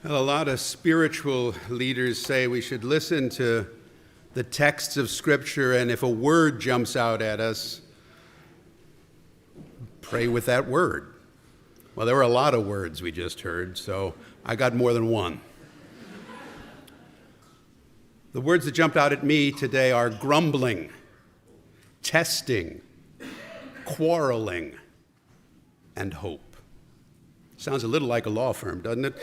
Well, a lot of spiritual leaders say we should listen to the texts of Scripture, and if a word jumps out at us, pray with that word. Well, there were a lot of words we just heard, so I got more than one. The words that jumped out at me today are grumbling, testing, quarreling, and hope. Sounds a little like a law firm, doesn't it?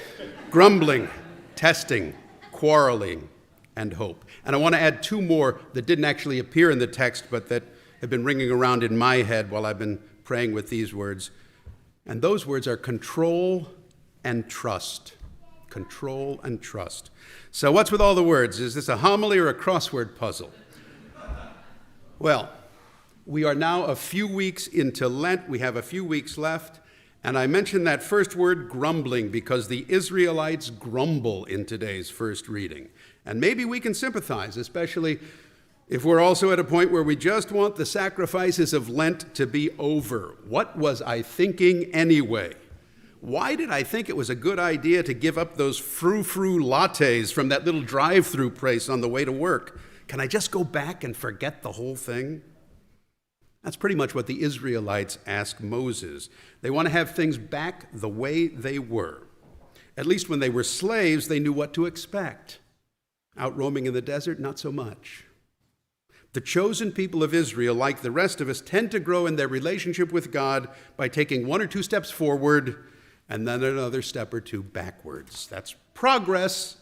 Grumbling, testing, quarreling, and hope. And I want to add two more that didn't actually appear in the text, but that have been ringing around in my head while I've been praying with these words. And those words are control and trust. Control and trust. So what's with all the words? Is this a homily or a crossword puzzle? Well, we are now a few weeks into Lent. We have a few weeks left. And I mentioned that first word, grumbling, because the Israelites grumble in today's first reading. And maybe we can sympathize, especially if we're also at a point where we just want the sacrifices of Lent to be over. What was I thinking anyway? Why did I think it was a good idea to give up those frou-frou lattes from that little drive-through place on the way to work? Can I just go back and forget the whole thing? That's pretty much what the Israelites ask Moses. They want to have things back the way they were. At least when they were slaves, they knew what to expect. Out roaming in the desert, not so much. The chosen people of Israel, like the rest of us, tend to grow in their relationship with God by taking one or two steps forward and then another step or two backwards. That's progress,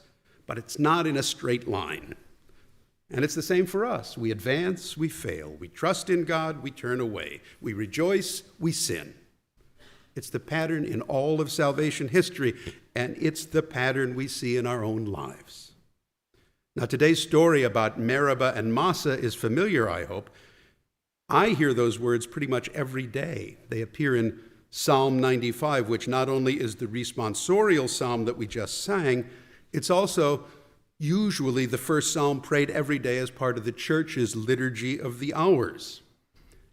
but it's not in a straight line. And it's the same for us. We advance, we fail. We trust in God, we turn away. We rejoice, we sin. It's the pattern in all of salvation history, and it's the pattern we see in our own lives. Now, today's story about Meribah and Massah is familiar, I hope. I hear those words pretty much every day. They appear in Psalm 95, which not only is the responsorial psalm that we just sang, it's also usually the first psalm prayed every day as part of the church's liturgy of the hours.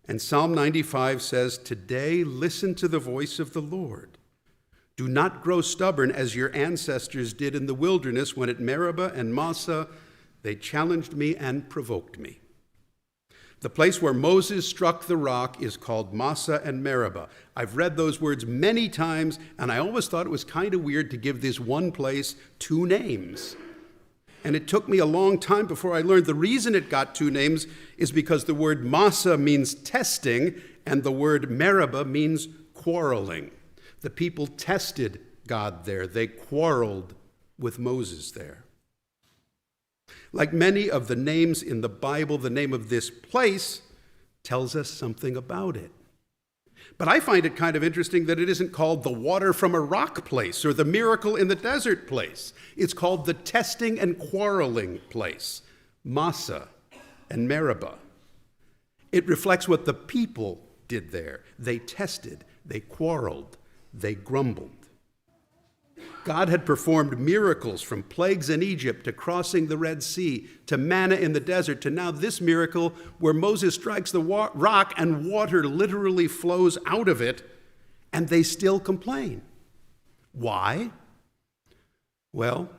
And Psalm 95 says, "Today listen to the voice of the Lord. Do not grow stubborn as your ancestors did in the wilderness when at Meribah and Massah they challenged me and provoked me." The place where Moses struck the rock is called Massah and Meribah. I've read those words many times, and I always thought it was kind of weird to give this one place two names. And it took me a long time before I learned the reason it got two names is because the word Massah means testing, and the word Meribah means quarreling. The people tested God there. They quarreled with Moses there. Like many of the names in the Bible, the name of this place tells us something about it. But I find it kind of interesting that it isn't called the water from a rock place or the miracle in the desert place. It's called the testing and quarreling place, Massah and Meribah. It reflects what the people did there. They tested, they quarreled, they grumbled. God had performed miracles from plagues in Egypt to crossing the Red Sea, to manna in the desert, to now this miracle where Moses strikes the rock and water literally flows out of it, and they still complain. Why? Well,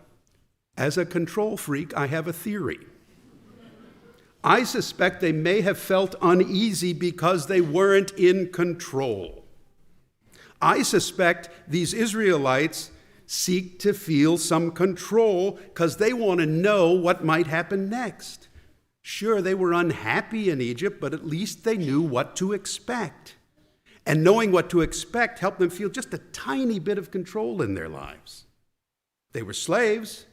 as a control freak, I have a theory. I suspect they may have felt uneasy because they weren't in control. I suspect these Israelites seek to feel some control because they want to know what might happen next. Sure, they were unhappy in Egypt, but at least they knew what to expect. And knowing what to expect helped them feel just a tiny bit of control in their lives. They were slaves,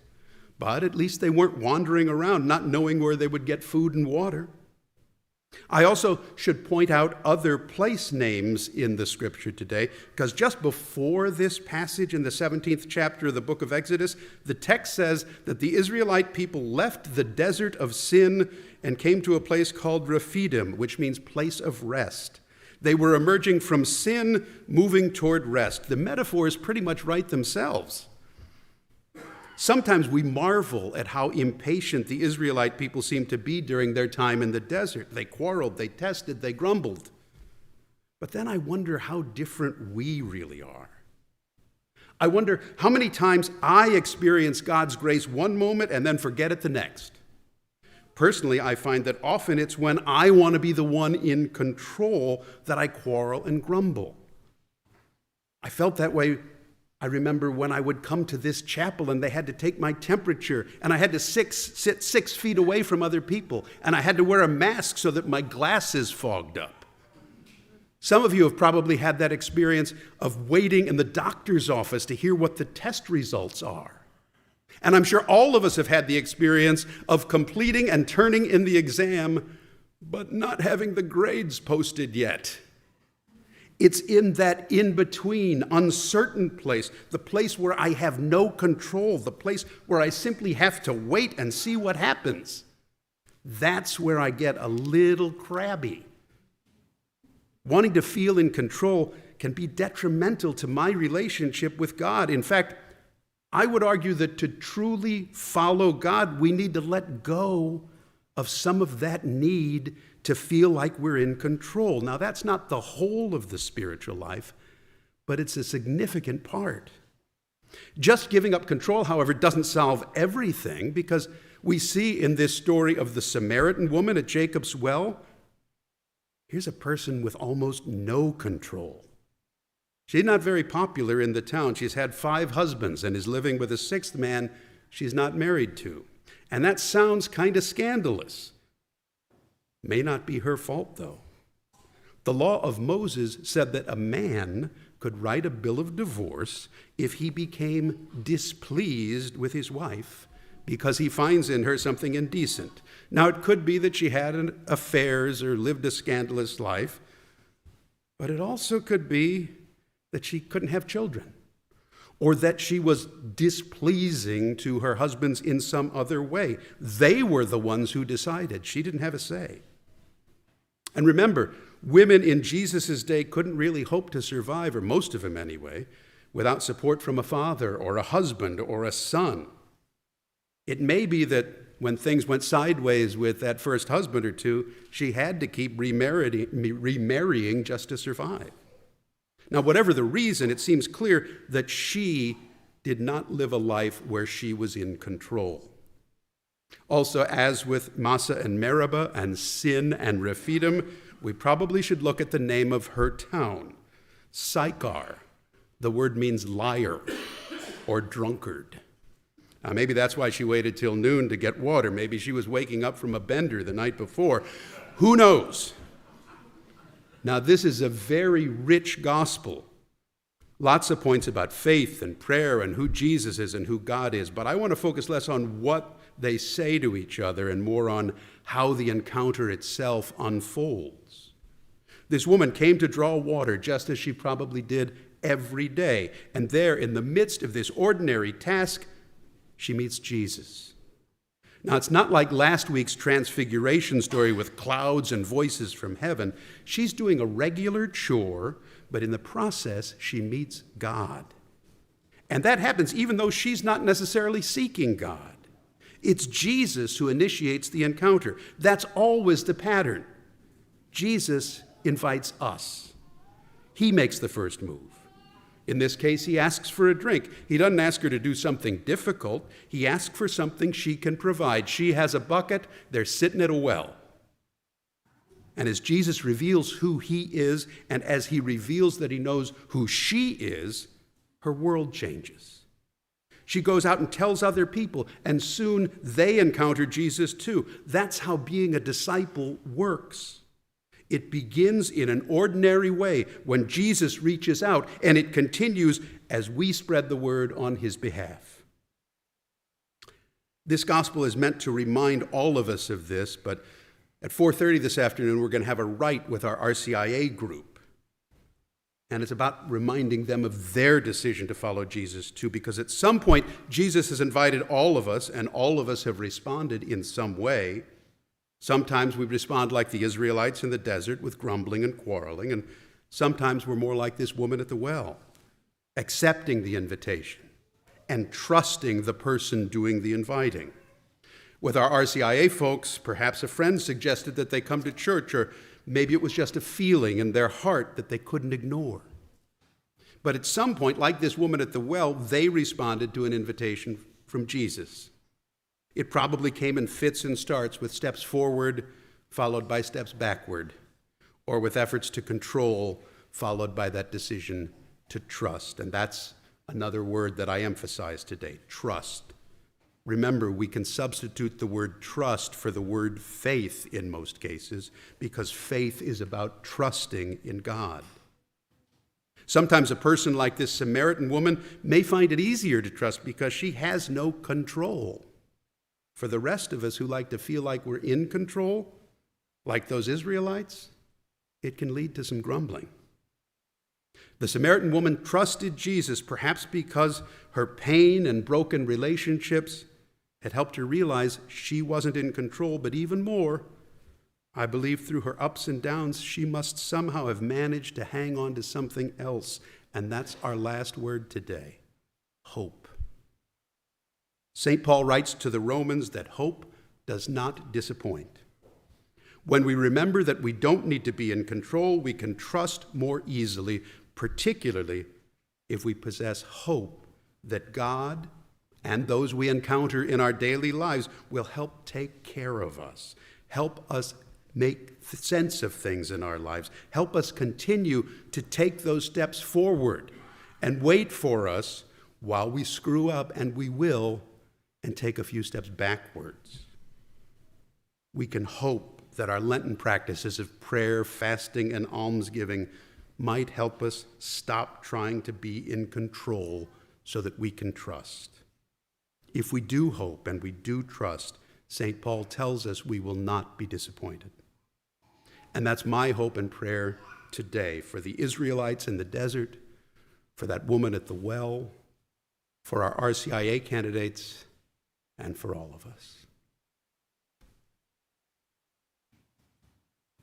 but at least they weren't wandering around not knowing where they would get food and water. I also should point out other place names in the scripture today, because just before this passage in the 17th chapter of the book of Exodus, the text says that the Israelite people left the desert of sin and came to a place called Rephidim, which means place of rest. They were emerging from sin, moving toward rest. The metaphors pretty much write themselves. Sometimes we marvel at how impatient the Israelite people seemed to be during their time in the desert. They quarreled, they tested, they grumbled. But then I wonder how different we really are. I wonder how many times I experience God's grace one moment and then forget it the next. Personally, I find that often it's when I want to be the one in control that I quarrel and grumble. I felt that way. I remember when I would come to this chapel and they had to take my temperature and I had to sit 6 feet away from other people and I had to wear a mask so that my glasses fogged up. Some of you have probably had that experience of waiting in the doctor's office to hear what the test results are. And I'm sure all of us have had the experience of completing and turning in the exam, but not having the grades posted yet. It's in that in-between, uncertain place, the place where I have no control, the place where I simply have to wait and see what happens. That's where I get a little crabby. Wanting to feel in control can be detrimental to my relationship with God. In fact, I would argue that to truly follow God, we need to let go of some of that need to feel like we're in control. Now, that's not the whole of the spiritual life, but it's a significant part. Just giving up control, however, doesn't solve everything, because we see in this story of the Samaritan woman at Jacob's well, here's a person with almost no control. She's not very popular in the town. She's had 5 husbands and is living with a 6th man she's not married to. And that sounds kind of scandalous. May not be her fault, though. The law of Moses said that a man could write a bill of divorce if he became displeased with his wife because he finds in her something indecent. Now, it could be that she had affairs or lived a scandalous life, but it also could be that she couldn't have children, or that she was displeasing to her husbands in some other way. They were the ones who decided. She didn't have a say. And remember, women in Jesus' day couldn't really hope to survive, or most of them anyway, without support from a father or a husband or a son. It may be that when things went sideways with that first husband or two, she had to keep remarrying just to survive. Now, whatever the reason, it seems clear that she did not live a life where she was in control. Also, as with Massa and Meribah and Sin and Rephidim, we probably should look at the name of her town, Sychar. The word means liar or drunkard. Now, maybe that's why she waited till noon to get water. Maybe she was waking up from a bender the night before. Who knows? Now, this is a very rich gospel. Lots of points about faith and prayer and who Jesus is and who God is. But I want to focus less on what they say to each other and more on how the encounter itself unfolds. This woman came to draw water just as she probably did every day. And there, in the midst of this ordinary task, she meets Jesus. Now, it's not like last week's transfiguration story with clouds and voices from heaven. She's doing a regular chore, but in the process, she meets God. And that happens even though she's not necessarily seeking God. It's Jesus who initiates the encounter. That's always the pattern. Jesus invites us. He makes the first move. In this case, he asks for a drink. He doesn't ask her to do something difficult. He asks for something she can provide. She has a bucket. They're sitting at a well. And as Jesus reveals who he is, and as he reveals that he knows who she is, her world changes. She goes out and tells other people, and soon they encounter Jesus too. That's how being a disciple works. It begins in an ordinary way when Jesus reaches out, and it continues as we spread the word on his behalf. This gospel is meant to remind all of us of this, but at 4:30 this afternoon, we're going to have a write with our RCIA group. And it's about reminding them of their decision to follow Jesus too, because at some point, Jesus has invited all of us, and all of us have responded in some way. Sometimes we respond like the Israelites in the desert with grumbling and quarreling, and sometimes we're more like this woman at the well, accepting the invitation and trusting the person doing the inviting. With our RCIA folks, perhaps a friend suggested that they come to church, or maybe it was just a feeling in their heart that they couldn't ignore. But at some point, like this woman at the well, they responded to an invitation from Jesus. It probably came in fits and starts, with steps forward followed by steps backward, or with efforts to control followed by that decision to trust. And that's another word that I emphasize today, trust. Remember, we can substitute the word trust for the word faith in most cases, because faith is about trusting in God. Sometimes a person like this Samaritan woman may find it easier to trust because she has no control. For the rest of us who like to feel like we're in control, like those Israelites, it can lead to some grumbling. The Samaritan woman trusted Jesus perhaps because her pain and broken relationships had helped her realize she wasn't in control, but even more, I believe through her ups and downs, she must somehow have managed to hang on to something else, and that's our last word today, hope. St. Paul writes to the Romans that hope does not disappoint. When we remember that we don't need to be in control, we can trust more easily, particularly if we possess hope that God and those we encounter in our daily lives will help take care of us, help us make sense of things in our lives, help us continue to take those steps forward and wait for us while we screw up, and we will, and take a few steps backwards. We can hope that our Lenten practices of prayer, fasting, and almsgiving might help us stop trying to be in control so that we can trust. If we do hope and we do trust, St. Paul tells us we will not be disappointed. And that's my hope and prayer today for the Israelites in the desert, for that woman at the well, for our RCIA candidates, and for all of us.